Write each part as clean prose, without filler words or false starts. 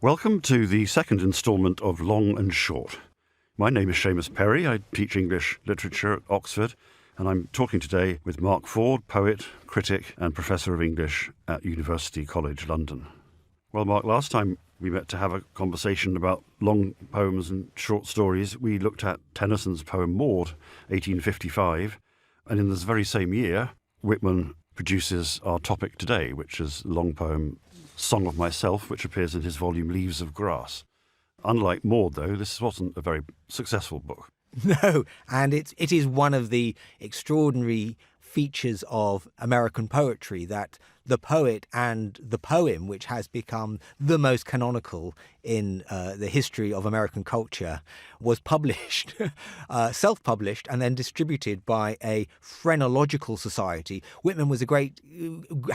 Welcome to the second instalment of Long and Short. My name is Seamus Perry. I teach English literature at Oxford, and I'm talking today with Mark Ford, poet, critic, and Professor of English at University College London. Well, Mark, last time we met to have a conversation about long poems and short stories, we looked at Tennyson's poem Maud, 1855, and in this very same year, Whitman produces our topic today, which is the long poem Song of Myself, which appears in his volume Leaves of Grass. Unlike Maud, though, this wasn't a very successful book. No, and it is one of the extraordinary features of American poetry that the poet and the poem, which has become the most canonical in the history of American culture, was published, self-published, and then distributed by a phrenological society. Whitman was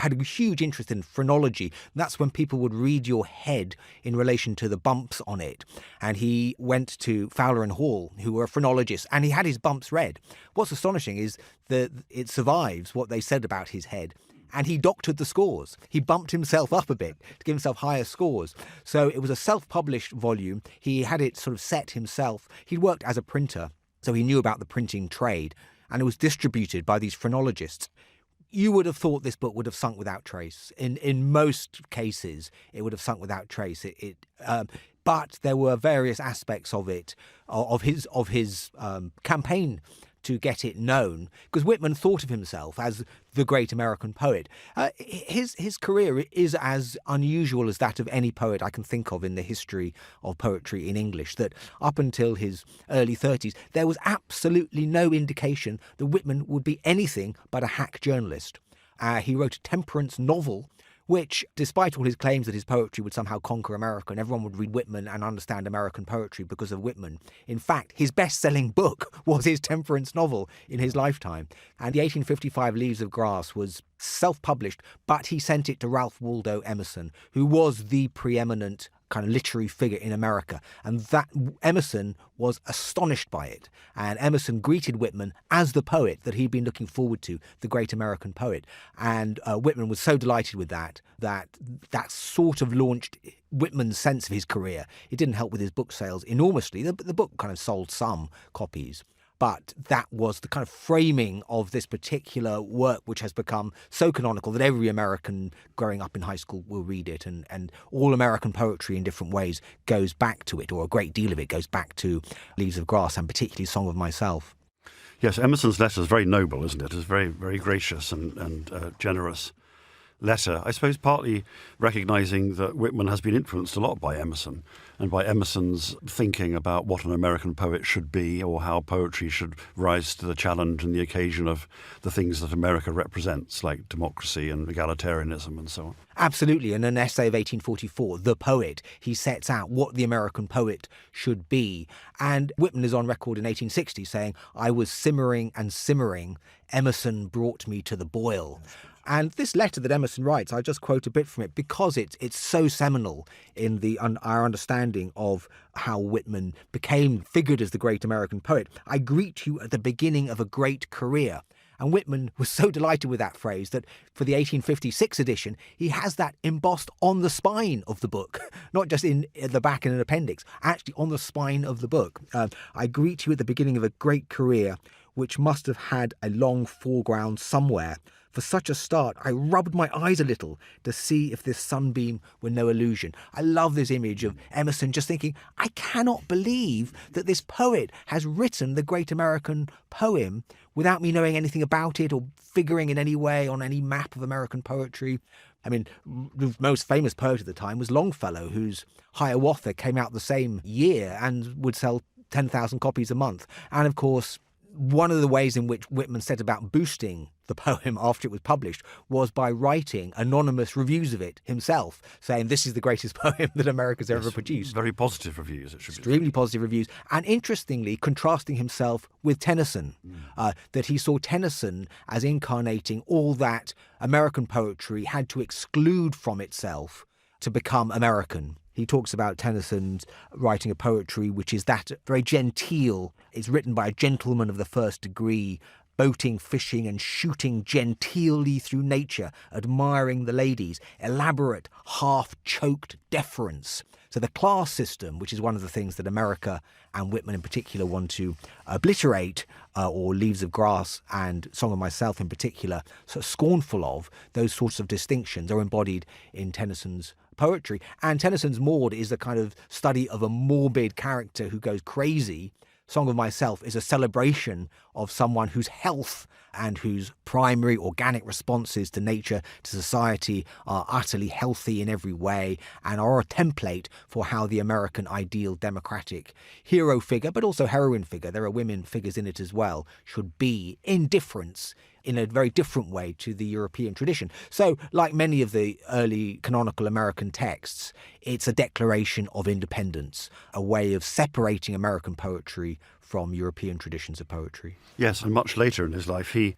had a huge interest in phrenology. That's when people would read your head in relation to the bumps on it. And he went to Fowler and Hall, who were phrenologists, and he had his bumps read. What's astonishing is that it survives what they said about his head. And he doctored the scores. He bumped himself up a bit to give himself higher scores. So it was a self-published volume. He had it sort of set himself. He'd worked as a printer, so he knew about the printing trade. And it was distributed by these phrenologists. You would have thought this book would have sunk without trace. In most cases, it would have sunk without trace. But there were various aspects of it, of his campaign to get it known, because Whitman thought of himself as the great American poet. His career is as unusual as that of any poet I can think of in the history of poetry in English, that up until his early 30s, there was absolutely no indication that Whitman would be anything but a hack journalist. He wrote a temperance novel, which, despite all his claims that his poetry would somehow conquer America and everyone would read Whitman and understand American poetry because of Whitman, in fact, his best-selling book was his temperance novel in his lifetime. And the 1855 Leaves of Grass was self-published, but he sent it to Ralph Waldo Emerson, who was the preeminent kind of literary figure in America. And that Emerson was astonished by it. And Emerson greeted Whitman as the poet that he'd been looking forward to, the great American poet. And Whitman was so delighted with that sort of launched Whitman's sense of his career. It didn't help with his book sales enormously. The book kind of sold some copies. But that was the kind of framing of this particular work, which has become so canonical that every American growing up in high school will read it. And all American poetry in different ways goes back to it, or a great deal of it goes back to Leaves of Grass, and particularly Song of Myself. Yes, Emerson's letter is very noble, isn't it? It's very, very gracious and generous letter, I suppose partly recognising that Whitman has been influenced a lot by Emerson and by Emerson's thinking about what an American poet should be, or how poetry should rise to the challenge and the occasion of the things that America represents, like democracy and egalitarianism and so on. Absolutely. In an essay of 1844, The Poet, he sets out what the American poet should be. And Whitman is on record in 1860 saying, "I was simmering and simmering. Emerson brought me to the boil." And this letter that Emerson writes, I just quote a bit from it because it's so seminal in our understanding of how Whitman figured as the great American poet. "I greet you at the beginning of a great career." And Whitman was so delighted with that phrase that for the 1856 edition, he has that embossed on the spine of the book, not just in the back in an appendix, actually on the spine of the book. "I greet you at the beginning of a great career, which must have had a long foreground somewhere. For such a start, I rubbed my eyes a little to see if this sunbeam were no illusion." I love this image of Emerson just thinking, I cannot believe that this poet has written the great American poem without me knowing anything about it or figuring in any way on any map of American poetry. I mean, the most famous poet at the time was Longfellow, whose Hiawatha came out the same year and would sell 10,000 copies a month. And of course, one of the ways in which Whitman set about boosting the poem after it was published was by writing anonymous reviews of it himself, saying this is the greatest poem that America's ever produced. Very positive reviews, it should be. Extremely positive reviews. And interestingly, contrasting himself with Tennyson, that he saw Tennyson as incarnating all that American poetry had to exclude from itself to become American. He talks about Tennyson's writing a poetry which is that very genteel. It's written by a gentleman of the first degree, boating, fishing, and shooting genteelly through nature, admiring the ladies, elaborate, half-choked deference. So the class system, which is one of the things that America and Whitman in particular want to obliterate, or Leaves of Grass and Song of Myself in particular, sort of scornful of, those sorts of distinctions are embodied in Tennyson's poetry. And Tennyson's Maud is a kind of study of a morbid character who goes crazy. Song of Myself is a celebration of someone whose health and whose primary organic responses to nature, to society, are utterly healthy in every way and are a template for how the American ideal democratic hero figure, but also heroine figure, there are women figures in it as well, should be in difference, in a very different way to the European tradition. So, like many of the early canonical American texts, it's a declaration of independence, a way of separating American poetry from European traditions of poetry. Yes, and much later in his life, he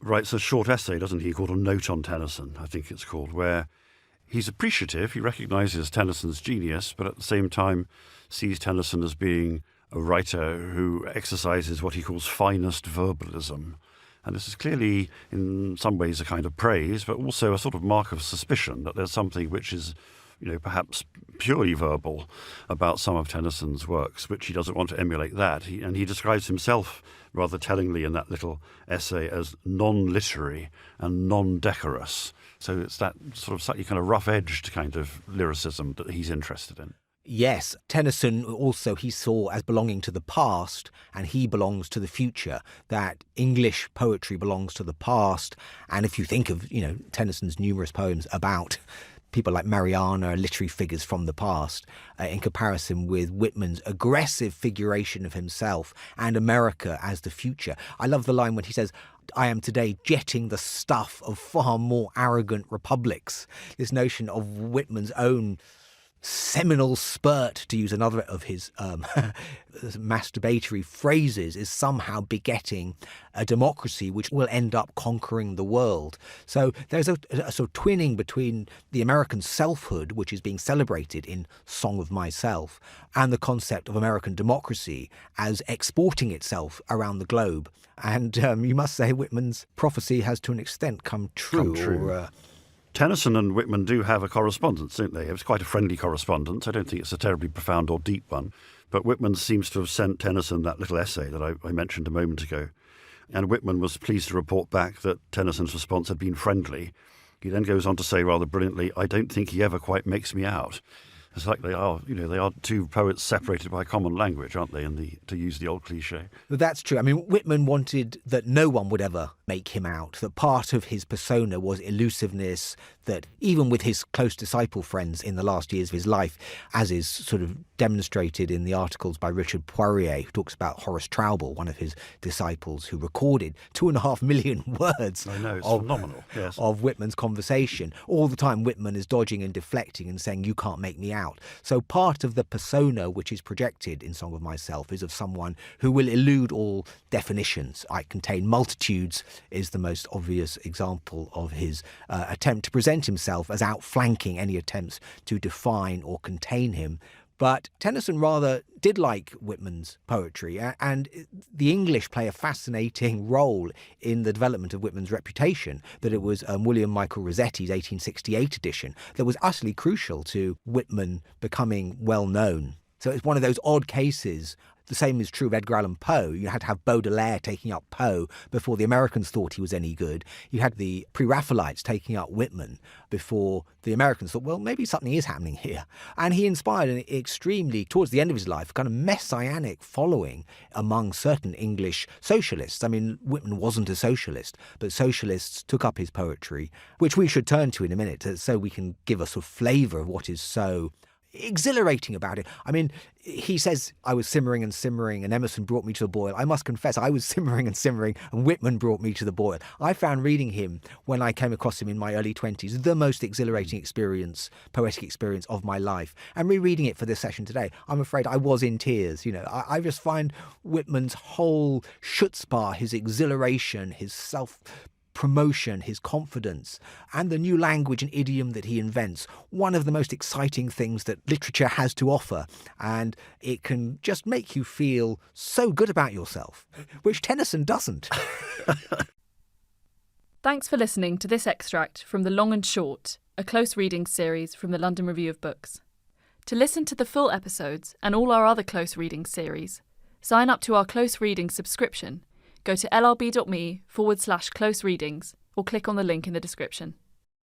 writes a short essay, doesn't he, called A Note on Tennyson, I think it's called, where he's appreciative, he recognises Tennyson's genius, but at the same time sees Tennyson as being a writer who exercises what he calls finest verbalism. And this is clearly, in some ways, a kind of praise, but also a sort of mark of suspicion that there's something which is, perhaps purely verbal about some of Tennyson's works, which he doesn't want to emulate that. And he describes himself rather tellingly in that little essay as non-literary and non-decorous. So it's that sort of slightly kind of rough-edged kind of lyricism that he's interested in. Yes, Tennyson also he saw as belonging to the past, and he belongs to the future, that English poetry belongs to the past. And if you think of, Tennyson's numerous poems about people like Mariana, literary figures from the past, in comparison with Whitman's aggressive figuration of himself and America as the future. I love the line when he says, I am today jetting the stuff of far more arrogant republics. This notion of Whitman's own seminal spurt, to use another of his masturbatory phrases, is somehow begetting a democracy which will end up conquering the world. So there's a sort of twinning between the American selfhood, which is being celebrated in Song of Myself, and the concept of American democracy as exporting itself around the globe. And you must say Whitman's prophecy has to an extent come true. Tennyson and Whitman do have a correspondence, don't they? It was quite a friendly correspondence. I don't think it's a terribly profound or deep one. But Whitman seems to have sent Tennyson that little essay that I mentioned a moment ago. And Whitman was pleased to report back that Tennyson's response had been friendly. He then goes on to say rather brilliantly, I don't think he ever quite makes me out. It's like they are two poets separated by common language, aren't they, to use the old cliche. But that's true. I mean, Whitman wanted that no one would ever make him out, that part of his persona was elusiveness, that even with his close disciple friends in the last years of his life, as is sort of demonstrated in the articles by Richard Poirier, who talks about Horace Traubel, one of his disciples, who recorded 2.5 million words phenomenal. Yes. Of Whitman's conversation. All the time Whitman is dodging and deflecting and saying, you can't make me out. So part of the persona which is projected in Song of Myself is of someone who will elude all definitions. I contain multitudes is the most obvious example of his attempt to present himself as outflanking any attempts to define or contain him. But Tennyson rather did like Whitman's poetry, and the English play a fascinating role in the development of Whitman's reputation, that it was William Michael Rossetti's 1868 edition that was utterly crucial to Whitman becoming well known. So it's one of those odd cases. The same is true of Edgar Allan Poe. You had to have Baudelaire taking up Poe before the Americans thought he was any good. You had the Pre-Raphaelites taking up Whitman before the Americans thought, well, maybe something is happening here. And he inspired an extremely, towards the end of his life, kind of messianic following among certain English socialists. I mean, Whitman wasn't a socialist, but socialists took up his poetry, which we should turn to in a minute, so we can give a sort of flavour of what is so exhilarating about it. I mean, he says, I was simmering and simmering and Emerson brought me to the boil. I must confess, I was simmering and simmering and Whitman brought me to the boil. I found reading him, when I came across him in my early 20s, the most exhilarating experience, poetic experience of my life. And rereading it for this session today, I'm afraid I was in tears. I just find Whitman's whole chutzpah, his exhilaration, his promotion, his confidence, and the new language and idiom that he invents, one of the most exciting things that literature has to offer. And it can just make you feel so good about yourself, which Tennyson doesn't. Thanks for listening to this extract from The Long and Short, a close reading series from the London Review of Books. To listen to the full episodes and all our other close reading series, sign up to our close reading subscription. Go to lrb.me/close readings or click on the link in the description.